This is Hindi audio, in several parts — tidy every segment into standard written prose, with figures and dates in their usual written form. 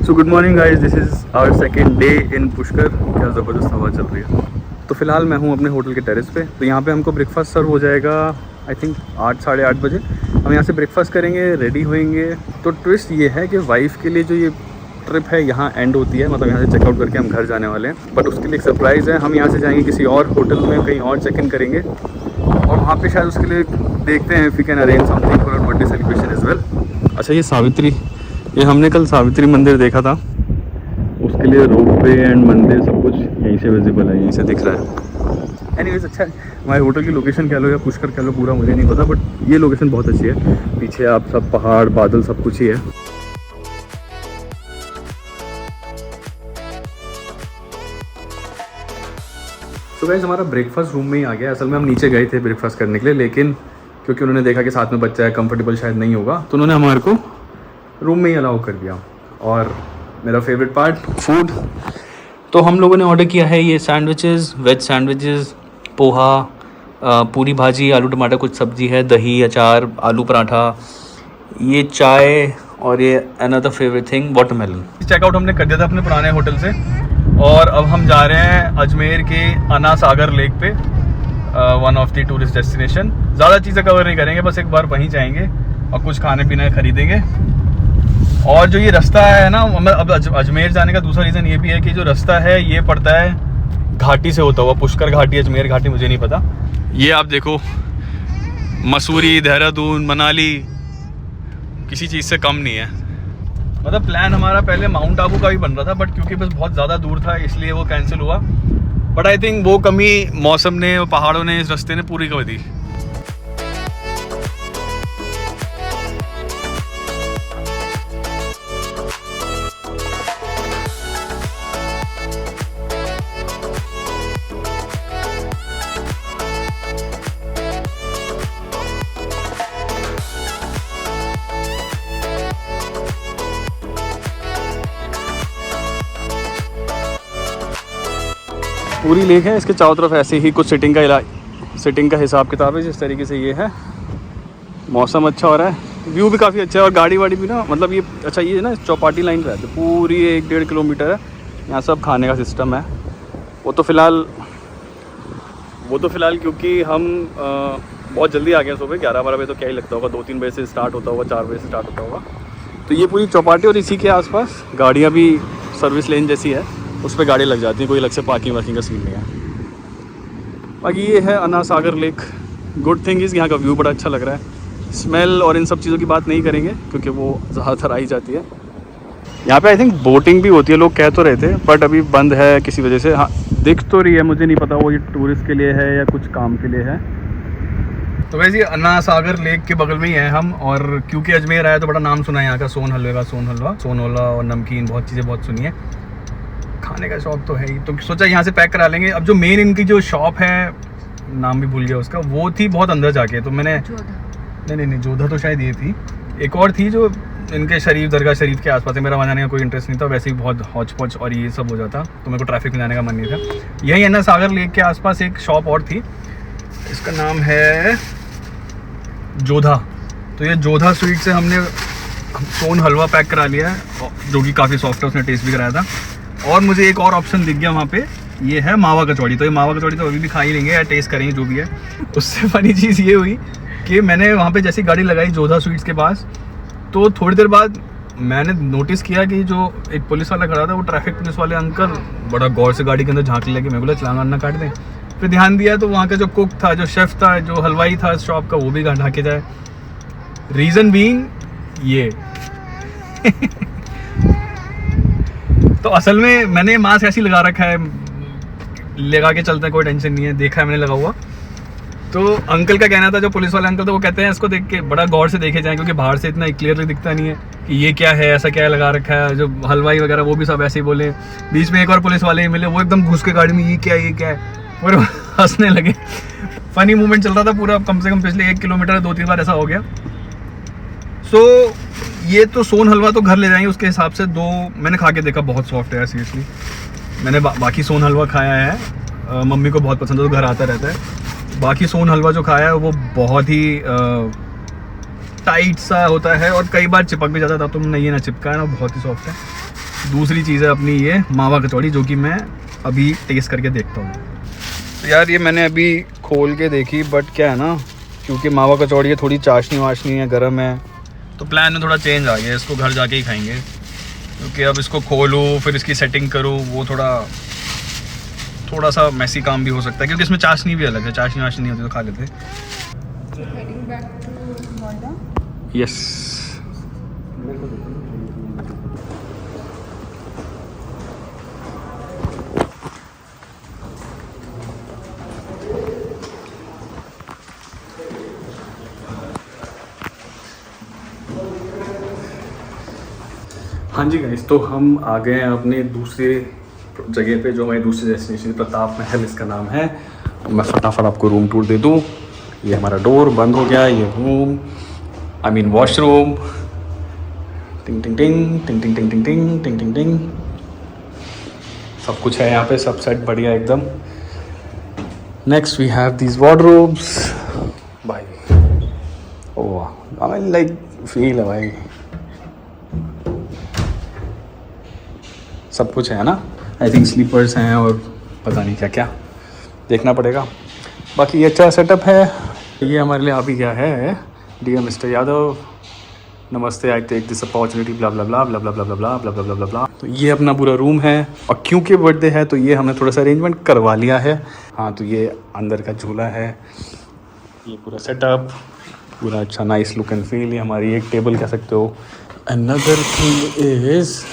So good morning guys, this is our second day in Pushkar. क्या ज़बरदस्त हवा चल रही है। तो फ़िलहाल मैं हूँ अपने होटल के टेरेस पे। तो यहाँ पे हमको ब्रेकफास्ट सर्व हो जाएगा आई थिंक 8 साढ़े 8 बजे। हम यहाँ से ब्रेकफास्ट करेंगे, रेडी होएंगे। तो ट्विस्ट ये है कि वाइफ़ के लिए जो ये ट्रिप है यहाँ एंड होती है, मतलब यहाँ से चेकआउट करके हम घर जाने वाले हैं। बट उसके लिए एक सरप्राइज़ है, हम यहाँ से जाएंगे किसी और होटल में, कहीं और चेक इन करेंगे और वहाँ पे शायद उसके लिए देखते हैं if we can arrange something for our birthday celebration as well. अच्छा, ये सावित्री, ये हमने कल सावित्री मंदिर देखा था, उसके लिए रोप वे एंड मंदिर सब कुछ यहीं से विजिबल है, यहीं से दिख रहा है। एनीवेज अच्छा है। हमारे होटल की लोकेशन कह लो या पुष्कर कह लो, पूरा मुझे नहीं पता, बट ये लोकेशन बहुत अच्छी है। पीछे आप सब पहाड़ बादल सब कुछ ही है। तो गाइस हमारा ब्रेकफास्ट रूम में ही आ गया। असल में हम नीचे गए थे ब्रेकफास्ट करने के लिए, लेकिन क्योंकि उन्होंने देखा कि साथ में बच्चा है, कंफर्टेबल शायद नहीं होगा, तो उन्होंने हमारे को रूम में ही अलाउ कर दिया। और मेरा फेवरेट पार्ट फूड, तो हम लोगों ने ऑर्डर किया है ये सैंडविचेस, वेज सैंडविचेस, पोहा, पूरी भाजी, आलू टमाटर कुछ सब्जी है, दही, अचार, आलू पराठा, ये चाय और ये another favourite thing watermelon. Checkout हमने कर दिया था अपने पुराने होटल से और अब हम जा रहे हैं अजमेर के अन्ना सागर लेक पे, one of the tourist destination. ज़्यादा चीज़ें कवर नहीं करेंगे, बस एक बार वहीं जाएंगे और कुछ खाने पीने खरीदेंगे। और जो ये रास्ता है ना, अब अजमेर जाने का दूसरा रीज़न ये भी है कि जो रास्ता है ये पड़ता है घाटी से होता हुआ, पुष्कर घाटी, अजमेर घाटी, मुझे नहीं पता। ये आप देखो, मसूरी, देहरादून, मनाली किसी चीज़ से कम नहीं है। मतलब प्लान हमारा पहले माउंट आबू का भी बन रहा था, बट क्योंकि बस बहुत ज़्यादा दूर था इसलिए वो कैंसिल हुआ। बट आई थिंक वो कमी मौसम ने, पहाड़ों ने, इस रास्ते ने पूरी कर दी। पूरी लेक है, इसके चारों तरफ ऐसे ही कुछ सिटिंग का हिसाब किताब है। जिस तरीके से ये है, मौसम अच्छा हो रहा है, व्यू भी काफ़ी अच्छा है और गाड़ी वाड़ी भी ना, मतलब ये अच्छा, ये ना चौपाटी लाइन पे है, तो पूरी 1-1.5 किलोमीटर है। यहाँ सब खाने का सिस्टम है। वो तो फ़िलहाल क्योंकि हम बहुत जल्दी आ गए सुबह 11-12 बजे, तो क्या ही लगता होगा, 2-3 बजे से स्टार्ट होता होगा, 4 बजे से स्टार्ट होता होगा। तो ये पूरी चौपाटी और इसी के आसपास गाड़ियाँ भी, सर्विस लेन जैसी है, उस पर गाड़ी लग जाती है, कोई अलग से पार्किंग वार्किंग का सीन नहीं है। बाकी ये है अन्ना सागर लेक। गुड थिंग इज़ यहाँ का व्यू बड़ा अच्छा लग रहा है। स्मेल और इन सब चीज़ों की बात नहीं करेंगे क्योंकि वो ज़्यादातर आई जाती है। यहाँ पे आई थिंक बोटिंग भी होती है, लोग कह तो रहे थे, बट अभी बंद है किसी वजह से। हाँ, दिख तो रही है, मुझे नहीं पता वो ये टूरिस्ट के लिए है या कुछ काम के लिए है। तो वैसे अन्ना सागर लेक के बगल में ही है हम, और क्योंकि अजमेर आया तो बड़ा नाम सुना है यहाँ का, सोन हलवा और नमकीन, बहुत चीज़ें बहुत सुनी है। खाने का शौक तो है ही, तो सोचा यहाँ से पैक करा लेंगे। अब जो मेन इनकी जो शॉप है, नाम भी भूल गया उसका, वो थी बहुत अंदर जाके, तो मैंने नहीं जोधा तो शायद ये थी, एक और थी जो इनके शरीफ, दरगाह शरीफ के आसपास है। मेरा वहाँ जाने का कोई इंटरेस्ट नहीं था, वैसे ही बहुत हौच पौच और ये सब हो जाता, तो मेरे को ट्रैफिक में जाने का मन नहीं था। यही अन्ना सागर लेक के आसपास एक शॉप और थी, इसका नाम है जोधा। तो ये जोधा स्वीट से हमने सोन हलवा पैक करा लिया है, जो कि काफ़ी सॉफ्ट है, उसने टेस्ट भी कराया था। और मुझे एक और ऑप्शन दिख गया वहाँ पे, ये है मावा कचौड़ी। तो ये मावा कचौड़ी तो अभी भी खा ही लेंगे या टेस्ट करेंगे जो भी है। उससे फनी चीज़ ये हुई कि मैंने वहाँ पे जैसी गाड़ी लगाई जोधा स्वीट्स के पास, तो थोड़ी देर बाद मैंने नोटिस किया कि जो एक पुलिस वाला खड़ा था, वो ट्रैफिक पुलिस वाले अंकल बड़ा गौर से गाड़ी के अंदर झांकने लगे। मैं बोला चालान ना काट दें। फिर ध्यान दिया तो वहाँ का जो कुक था, जो शेफ़ था, जो हलवाई था इस शॉप का, वो भी ढाके जाए। रीज़न बीइंग ये तो असल में मैंने मास्क ऐसी लगा रखा है, लगा के चलता है, कोई टेंशन नहीं है, देखा है मैंने लगा हुआ। तो अंकल का कहना था, जो पुलिस वाले अंकल, तो वो कहते हैं इसको देख के बड़ा गौर से देखे जाएं, क्योंकि बाहर से इतना क्लियरली दिखता नहीं है कि ये क्या है, ऐसा क्या लगा रखा है। जो हलवाई वगैरह वो भी सब ऐसे ही बोले। बीच में एक और पुलिस वाले ही मिले, वो एकदम घुस के गाड़ी में ये क्या है, और हंसने लगे। फनी मूवमेंट चल रहा था पूरा, कम से कम पिछले 1 किलोमीटर 2-3 बार ऐसा हो गया। सो ये तो सोन हलवा तो घर ले जाएंगे, उसके हिसाब से 2 मैंने खा के देखा, बहुत सॉफ्ट है सीरियसली। मैंने बाकी सोन हलवा खाया है, मम्मी को बहुत पसंद है, तो घर आता रहता है। बाकी सोन हलवा जो खाया है वो बहुत ही टाइट सा होता है और कई बार चिपक भी जाता था, तुमने ये ना चिपका है ना, बहुत ही सॉफ्ट है। दूसरी चीज़ है अपनी ये मावा कचौड़ी, जो कि मैं अभी टेस्ट करके देखता हूँ। तो यार ये मैंने अभी खोल के देखी, बट क्या है ना, क्योंकि मावा कचौड़ी है थोड़ी चाशनी वाशनी है, गर्म है, तो प्लान में थोड़ा चेंज आ गया। इसको घर जाके ही खाएंगे, क्योंकि अब इसको खोलो फिर इसकी सेटिंग करो, वो थोड़ा सा मैसी काम भी हो सकता है, क्योंकि इसमें चाशनी भी अलग है। चाशनी वाशनी नहीं होती तो खा लेते। यस, हाँ जी गाइस, तो हम आ गए हैं अपने दूसरे जगह पे, जो हमारी दूसरी डेस्टिनेशन प्रताप महल इसका नाम है। मैं फटाफट आपको रूम टूर दे दूँ। ये हमारा डोर बंद हो गया, ये रूम, आई मीन वॉशरूम, टिंग टिंग टिंग टिंग टिंग टिंग टिंग टिंग टिंग टिंग टिंग, सब कुछ है यहाँ पे, सब सेट बढ़िया एकदम। Next we have these wardrobes भाई, oh I mean like feel है भाई, सब कुछ है ना। आई थिंक स्लीपर्स हैं और पता नहीं क्या क्या, देखना पड़ेगा। बाकी ये अच्छा सेटअप है। ये हमारे लिए अभी क्या है, डियर मिस्टर यादव, नमस्ते, आई टेक दिस अपॉर्चुनिटी ब्ला ब्ला ब्ला ब्ला ब्ला ब्ला ब्ला ब्ला ब्ला ब्ला ब्ला ब्ला। तो ये अपना पूरा रूम है, और क्योंकि बर्थडे है तो ये हमने थोड़ा सा अरेंजमेंट करवा लिया है। हाँ, तो ये अंदर का झूला है, ये पूरा सेटअप पूरा अच्छा नाइस लुक एंड फील। ये हमारी एक टेबल कह सकते हो। अनदर थिंग इज़,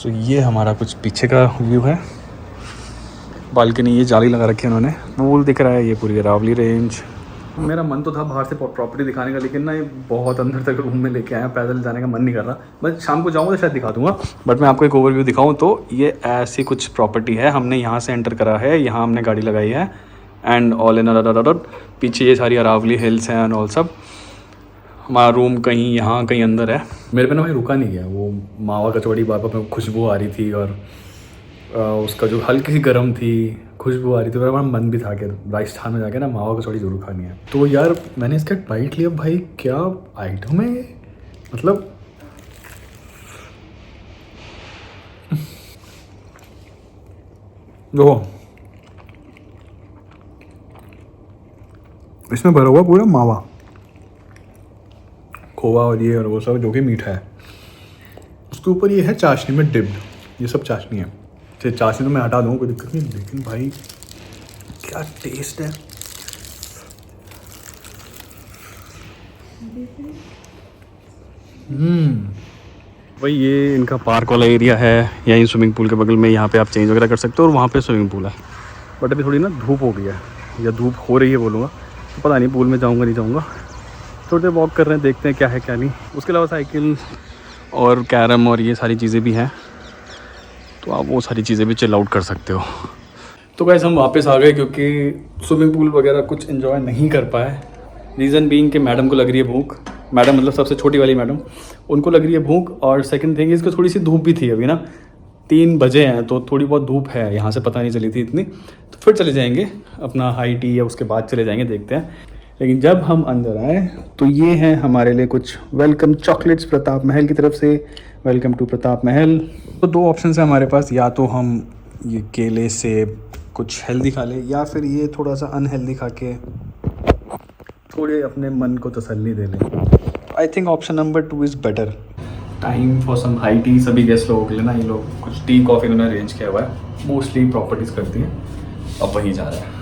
तो ये हमारा कुछ पीछे का व्यू है, बालकनी, ये जाली लगा रखी है उन्होंने, पूल दिख रहा है, ये पूरी अरावली रेंज। मेरा मन तो था बाहर से प्रॉपर्टी दिखाने का, लेकिन ना ये बहुत अंदर तक रूम में लेके आया, पैदल जाने का मन नहीं कर रहा। मैं शाम को जाऊँगा तो शायद दिखा दूँगा, बट मैं आपको एक ओवरव्यू दिखाऊँ तो ये ऐसी कुछ प्रॉपर्टी है। हमने यहाँ से एंटर करा है, यहाँ हमने गाड़ी लगाई है, एंड ऑल इन पीछे ये सारी अरावली हिल्स हैं एंड ऑल सब। हमारा रूम कहीं यहाँ कहीं अंदर है। मेरे पे ना भाई रुका नहीं गया, वो मावा कचौड़ी बार बार खुशबू आ रही थी, और उसका जो हल्की सी गर्म थी खुशबू आ रही थी, मेरा मन भी था कि राजस्थान में जाके ना मावा कचौड़ी ज़रूर खानी है। तो यार मैंने इसका बाइट लिया, भाई क्या आइटम है ये, मतलब देखो इसमें भरा हुआ पूरा मावा, खोवा और ये और वो सब जो कि मीठा है। उसके ऊपर ये है चाशनी में डिप्ड, ये सब चाशनी है। चाशनी तो मैं हटा दूँ, कोई दिक्कत नहीं, लेकिन भाई क्या टेस्ट है। भाई ये इनका पार्क वाला एरिया है, यहीं स्विमिंग पूल के बगल में, यहाँ पे आप चेंज वगैरह कर सकते हो, और वहाँ पे स्विमिंग पूल है। बट अभी थोड़ी ना धूप हो गई है, या धूप हो रही है बोलूँगा, तो पता नहीं पूल में जाऊँगा नहीं जाऊँगा। थोड़ी देर वॉक कर रहे हैं, देखते हैं क्या है क्या नहीं। उसके अलावा साइकिल और कैरम और ये सारी चीज़ें भी हैं, तो आप वो सारी चीज़ें भी चिल आउट कर सकते हो। तो गाइस हम वापस आ गए, क्योंकि स्विमिंग पूल वगैरह कुछ एंजॉय नहीं कर पाए। रीज़न बीइंग कि मैडम को लग रही है भूख, मैडम मतलब सबसे छोटी वाली मैडम, उनको लग रही है भूख, और सेकंड थिंग इसको थोड़ी सी धूप भी थी अभी ना, 3 बजे हैं तो थोड़ी बहुत धूप है, यहाँ से पता नहीं चली थी इतनी। तो फिर चले जाएंगे अपना हाई टी, या उसके बाद चले जाएंगे, देखते हैं। लेकिन जब हम अंदर आए तो ये हैं हमारे लिए कुछ वेलकम चॉकलेट्स प्रताप महल की तरफ से, वेलकम टू प्रताप महल। तो 2 ऑप्शन है हमारे पास, या तो हम ये केले से कुछ हेल्दी खा ले, या फिर ये थोड़ा सा अनहेल्दी खा के थोड़े अपने मन को तसल्ली दे लें। I think option number 2 is better. Time for some high tea, सभी गेस्ट लोगों के लिए ना, ये लोग कुछ टी कॉफ़ी इन्होंने अरेंज किया हुआ है, मोस्टली प्रॉपर्टीज़ करती हैं, अब वहीं जा रहा है।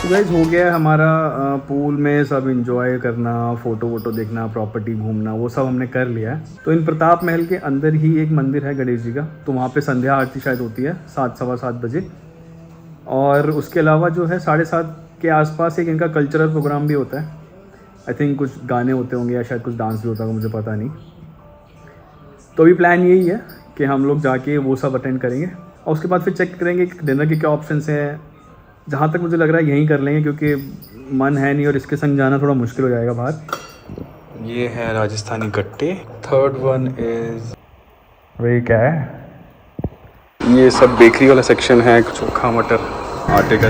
तो गाइस हो गया है हमारा पूल में सब इंजॉय करना, फ़ोटो वोटो देखना, प्रॉपर्टी घूमना, वो सब हमने कर लिया है। तो इन प्रताप महल के अंदर ही एक मंदिर है गणेश जी का, तो वहाँ पे संध्या आरती शायद होती है 7 सवा 7 बजे। और उसके अलावा जो है 7:30 के आसपास एक इनका कल्चरल प्रोग्राम भी होता है। आई थिंक कुछ गाने होते होंगे या शायद कुछ डांस भी होता होगा, मुझे पता नहीं। तो अभी प्लान यही है कि हम लोग जाके वो सब अटेंड करेंगे और उसके बाद फिर चेक करेंगे कि डिनर के क्या ऑप्शंस हैं। जहाँ तक मुझे लग रहा है यहीं कर लेंगे, क्योंकि मन है नहीं और इसके संग जाना थोड़ा मुश्किल हो जाएगा बाहर। ये है राजस्थानी गट्टे। थर्ड वन इज वे क्या है, ये सब बेकरी वाला सेक्शन है, चोखा मटर आटे का।